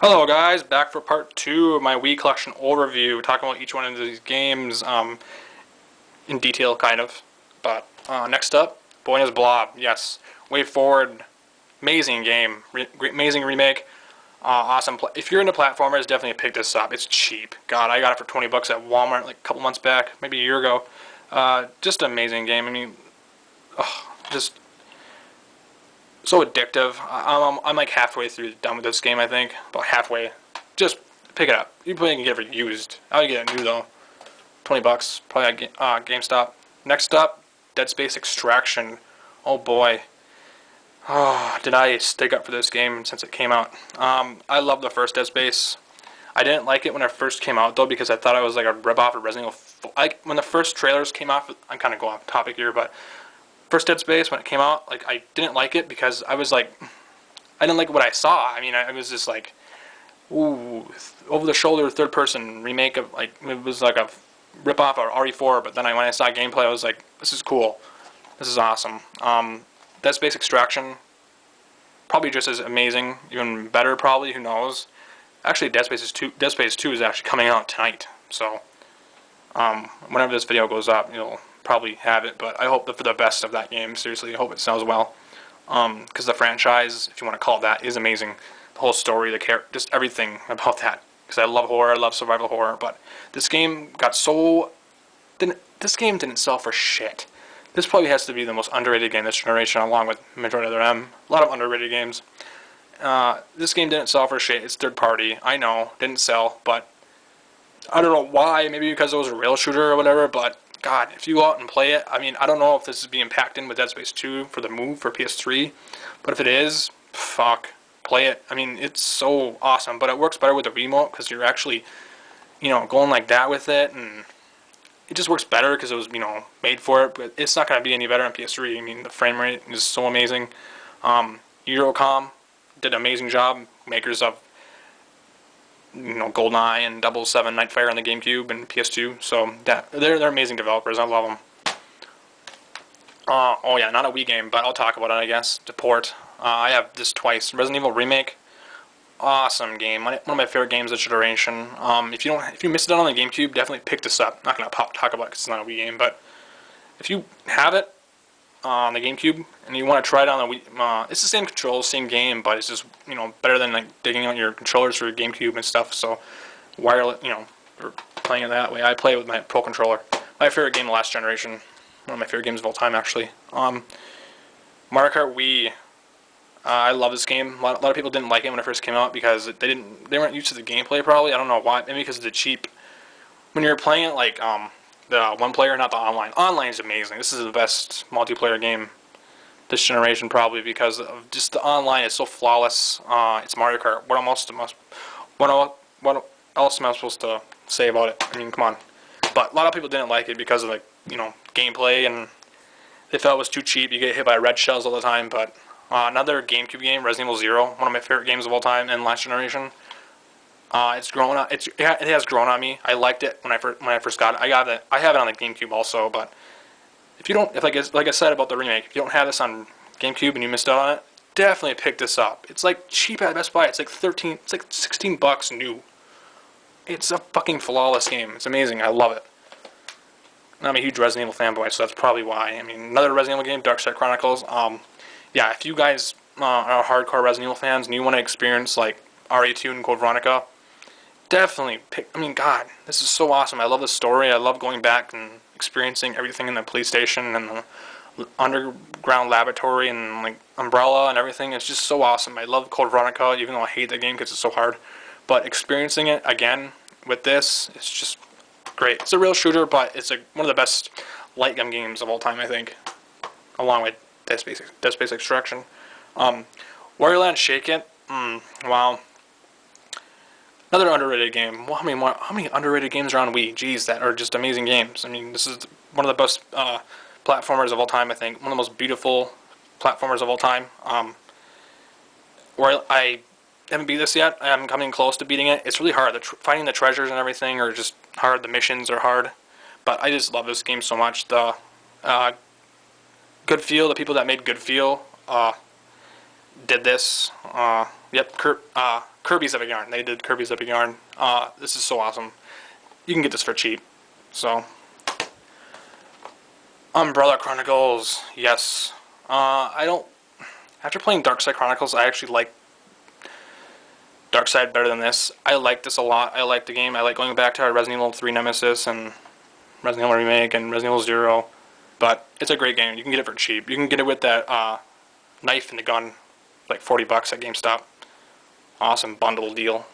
Hello guys, back for part 2 of my Wii Collection overview, talking about each one of these games in detail, kind of. But next up, Boyna's Blob. Yes, Way Forward, amazing game, amazing remake, awesome. If you're into platformers, definitely pick this up. It's cheap. God, I got it for 20 bucks at Walmart like a couple months back, maybe a year ago. Just an amazing game. I mean, just so addictive. I'm like halfway through done with this game, I think. About halfway. Just pick it up. You probably can get it used. I would get it new though. 20 bucks. Probably at GameStop. Next up, Dead Space Extraction. Oh boy. Oh, did I stick up for this game since it came out. I love the first Dead Space. I didn't like it when it first came out though because I thought it was like a rip-off of Resident Evil. When the first trailers came out, I'm kind of going off topic here, but first Dead Space, when it came out, like, I didn't like it because I was like, I didn't like what I saw. I mean, I was just like, ooh, over-the-shoulder third-person remake of, like, it was like a rip-off of RE4, but then when I saw gameplay, I was like, this is cool. This is awesome. Dead Space Extraction, probably just as amazing, even better probably, who knows. Actually, Dead Space 2 is actually coming out tonight, so whenever this video goes up, you'll probably have it, but I hope for the best of that game. Seriously, I hope it sells well. Because the franchise, if you want to call it that, is amazing. The whole story, the character, just everything about that. Because I love horror, I love survival horror, but this game got so... This game didn't sell for shit. This probably has to be the most underrated game this generation, along with Metroid Other M. A lot of underrated games. This game didn't sell for shit. It's third party. I know, didn't sell, but I don't know why. Maybe because it was a rail shooter or whatever, but God, if you go out and play it, I mean, I don't know if this is being packed in with Dead Space 2 for the move for PS3, but if it is, fuck, play it. I mean, it's so awesome, but it works better with the remote because you're actually, going like that with it, and it just works better because it was, made for it, but it's not going to be any better on PS3. I mean, the frame rate is so amazing. Eurocom did an amazing job, makers of GoldenEye and 007 Nightfire on the GameCube and PS2. So they're amazing developers. I love them. Oh yeah, not a Wii game, but I'll talk about it. I guess to port. I have this twice. Resident Evil Remake, awesome game. One of my favorite games this generation. If you missed it on the GameCube, definitely pick this up. Not gonna talk about it because it's not a Wii game, but if you have it on the GameCube and you want to try it on the Wii, it's the same controls, same game, but it's just better than like digging out your controllers for your GameCube and stuff. So wireless, for playing it that way. I play it with my Pro controller. My favorite game of the last generation. One of my favorite games of all time, actually. Mario Kart Wii. I love this game. A lot of people didn't like it when it first came out because they weren't used to the gameplay. Probably, I don't know why. Maybe because of the cheap. When you're playing it like the one player, not the online. Online is amazing. This is the best multiplayer game this generation, probably because of just the online is so flawless. It's Mario Kart. What else am I supposed to say about it? I mean, come on. But a lot of people didn't like it because of like gameplay, and they felt it was too cheap. You get hit by red shells all the time. But another GameCube game, Resident Evil 0, one of my favorite games of all time and last generation. It's grown on. It has grown on me. I liked it when I first got it. I have it on the GameCube also. But if you don't, like I said about the remake, if you don't have this on GameCube and you missed out on it, definitely pick this up. It's like cheap at Best Buy. It's like 16 bucks new. It's a fucking flawless game. It's amazing. I love it. I'm a huge Resident Evil fanboy, so that's probably why. I mean, another Resident Evil game, Dark Chronicles. Yeah, if you guys are hardcore Resident Evil fans and you want to experience like RE2 and Code Veronica, definitely pick. I mean, God, this is so awesome. I love the story. I love going back and experiencing everything in the police station and the underground laboratory and like Umbrella and everything. It's just so awesome. I love Code Veronica, even though I hate the game because it's so hard. But experiencing it again with this, it's just great. It's a real shooter, but it's like one of the best light gun games of all time, I think, along with Dead Space Extraction. Wario Land Shake It. Wow. Another underrated game. Well, how many underrated games are on Wii? Jeez, that are just amazing games. I mean, this is one of the best platformers of all time, I think. One of the most beautiful platformers of all time. Where I haven't beat this yet. I'm coming close to beating it. It's really hard. Finding the treasures and everything are just hard. The missions are hard. But I just love this game so much. The Good Feel, the people that made Good Feel, did this. Yep, Kirby's Epic Yarn. They did Kirby's Epic Yarn. This is so awesome. You can get this for cheap. So, Umbrella Chronicles. Yes. I don't. After playing Darkside Chronicles, I actually like Darkside better than this. I like this a lot. I like the game. I like going back to our Resident Evil 3 Nemesis and Resident Evil Remake and Resident Evil 0. But it's a great game. You can get it for cheap. You can get it with that knife and the gun, like $40 at GameStop. Awesome bundle deal.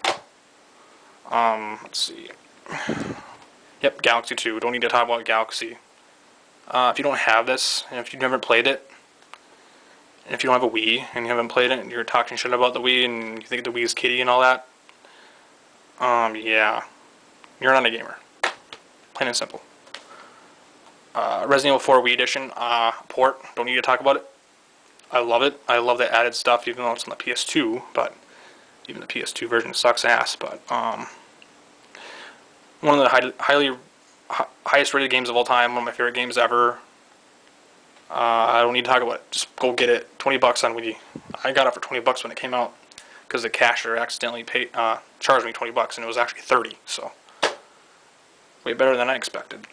Let's see. Yep, Galaxy 2. Don't need to talk about Galaxy. If you don't have this, and if you've never played it, and if you don't have a Wii and you haven't played it, and you're talking shit about the Wii and you think the Wii is kiddie and all that, yeah, you're not a gamer. Plain and simple. Resident Evil 4 Wii Edition port. Don't need to talk about it. I love it. I love the added stuff, even though it's on the PS2. But even the PS2 version sucks ass. But one of the highest rated games of all time. One of my favorite games ever. I don't need to talk about it. Just go get it. $20 on Wii. I got it for $20 when it came out because the cashier accidentally charged me $20 and it was actually $30. So way better than I expected.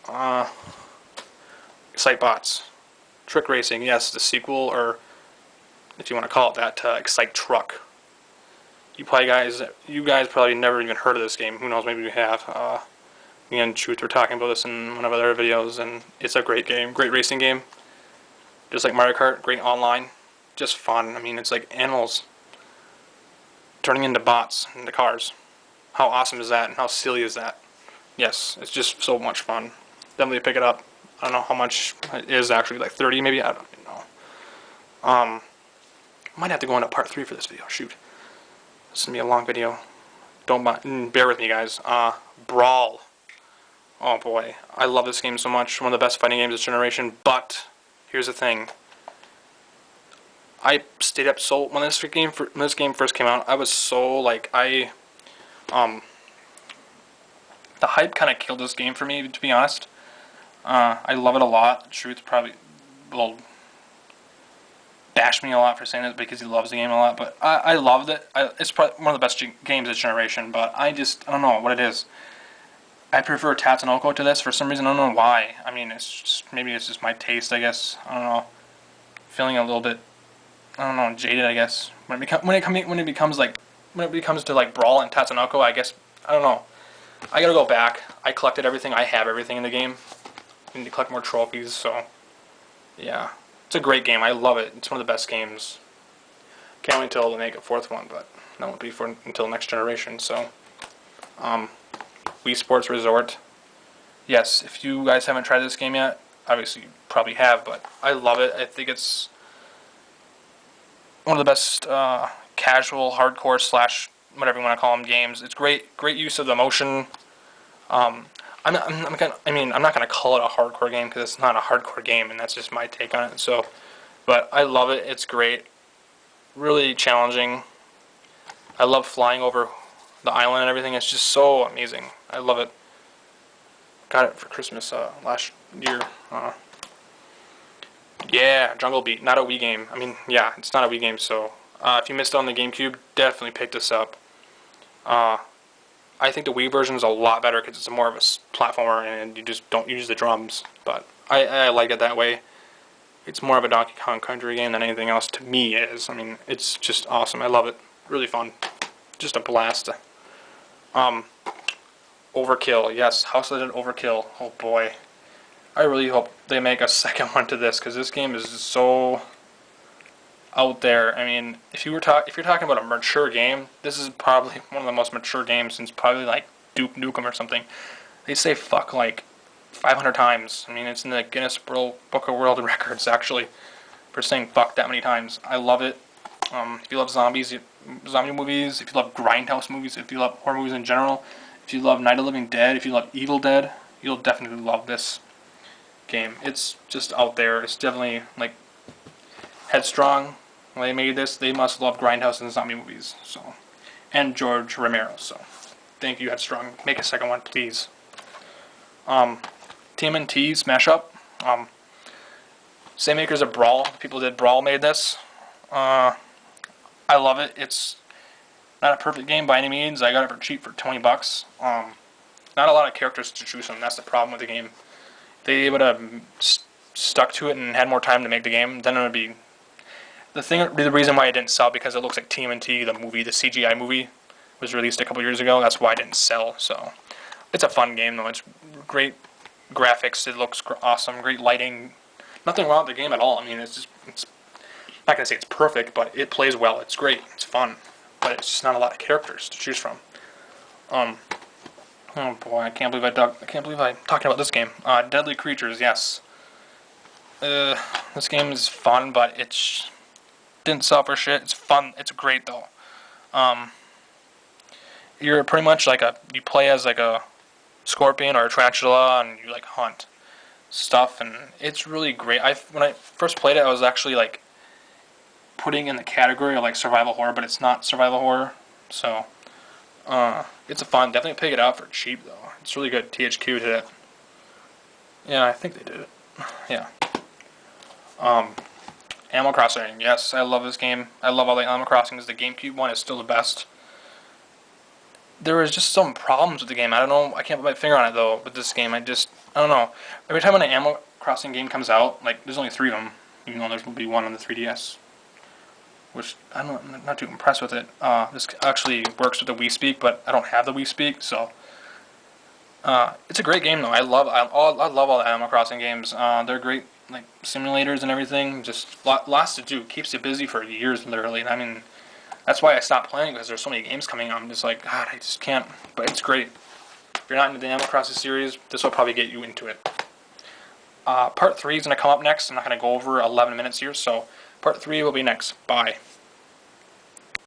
Excite Bots. Trick Racing, yes, the sequel, or if you want to call it that, to Excite Truck. You guys probably never even heard of this game. Who knows, maybe you have. Me and Truth were talking about this in one of our other videos, and it's a great game. Great racing game. Just like Mario Kart, great online. Just fun. I mean, it's like animals turning into bots, into cars. How awesome is that, and how silly is that? Yes, it's just so much fun. Definitely pick it up. I don't know how much it is actually, like 30 maybe, I don't even know. Might have to go into part 3 for this video, shoot. This is going to be a long video. Don't mind, bear with me guys. Brawl. Oh boy, I love this game so much. One of the best fighting games of this generation, but here's the thing. I stayed up so, when this game first came out, I was so, like, the hype kind of killed this game for me, to be honest. I love it a lot. Truth probably will bash me a lot for saying this because he loves the game a lot, but I loved it. It's probably one of the best games of this generation, but I don't know what it is. I prefer Tatsunoko to this for some reason. I don't know why. I mean, maybe it's just my taste, I guess. I don't know. Feeling a little bit, I don't know, jaded, I guess. When it becomes to like Brawl and Tatsunoko, I guess, I don't know. I gotta go back. I collected everything. I have everything in the game. I need to collect more trophies, so yeah. It's a great game. I love it. It's one of the best games. Can't wait until they make a 4th one, but that won't be until next generation, so. Wii Sports Resort. Yes, if you guys haven't tried this game yet, obviously you probably have, but I love it. I think it's one of the best casual, hardcore / whatever you want to call them games. It's great use of the motion. I'm not gonna call it a hardcore game because it's not a hardcore game, and that's just my take on it. So, but I love it. It's great. Really challenging. I love flying over the island and everything. It's just so amazing. I love it. Got it for Christmas last year. Yeah, Jungle Beat. Not a Wii game. I mean, yeah, it's not a Wii game. So, if you missed it on the GameCube, definitely pick this up. I think the Wii version is a lot better because it's more of a platformer and you just don't use the drums. But I like it that way. It's more of a Donkey Kong Country game than anything else to me is. I mean, it's just awesome. I love it. Really fun. Just a blast. Overkill. Yes, House of the Dead Overkill. Oh boy. I really hope they make a second one to this because this game is just so out there. I mean, if you're talking about a mature game, this is probably one of the most mature games since probably like Duke Nukem or something. They say fuck like 500 times. I mean, it's in the Guinness Book of World Records actually for saying fuck that many times. I love it. If you love zombie movies, if you love grindhouse movies, if you love horror movies in general, if you love Night of the Living Dead, if you love Evil Dead, you'll definitely love this game. It's just out there. It's definitely like Headstrong. When they made this, they must love grindhouse and zombie movies. So, and George Romero. So, thank you, Headstrong. Make a second one, please. TMNT Smash Up. Same makers of Brawl. People who did Brawl made this. I love it. It's Not a perfect game by any means. I got it for cheap for $20. Not a lot of characters to choose from. That's the problem with the game. If they would have stuck to it and had more time to make the game, then it would be the reason why it didn't sell, because it looks like TMNT, the movie, the CGI movie, was released a couple years ago. That's why it didn't sell. So it's a fun game though. It's great graphics. It looks awesome. Great lighting. Nothing wrong with the game at all. I mean, it's not gonna say it's perfect, but it plays well. It's great. It's fun, but it's just not a lot of characters to choose from. Oh boy, I can't believe I'm talking about this game. Deadly Creatures, yes. This game is fun, but it's didn't sell for shit. It's fun. It's great though. You're pretty much like you play as like a scorpion or a tarantula, and you like hunt stuff, and it's really great. When I first played it, I was actually like putting in the category of like survival horror, but it's not survival horror. So it's a fun. Definitely pick it out for cheap though. It's really good. THQ did it. Yeah, I think they did it. Yeah. Animal Crossing. Yes, I love this game. I love all the Animal Crossings. The GameCube one is still the best. There was just some problems with the game. I don't know. I can't put my finger on it though. With this game, I don't know. Every time an Animal Crossing game comes out, like there's only 3 of them, even though there's going to be one on the 3DS. Which I'm not too impressed with it. This actually works with the Wii Speak, but I don't have the Wii Speak, so it's a great game though. I love all the Animal Crossing games. They're great, like simulators and everything. Just lots to do. Keeps you busy for years, literally. And I mean, that's why I stopped playing, because there's so many games coming out. I'm just like, God, I just can't. But it's great. If you're not into the Animal Crossing series, this will probably get you into it. Part 3 is going to come up next. I'm not going to go over 11 minutes here, so part 3 will be next. Bye.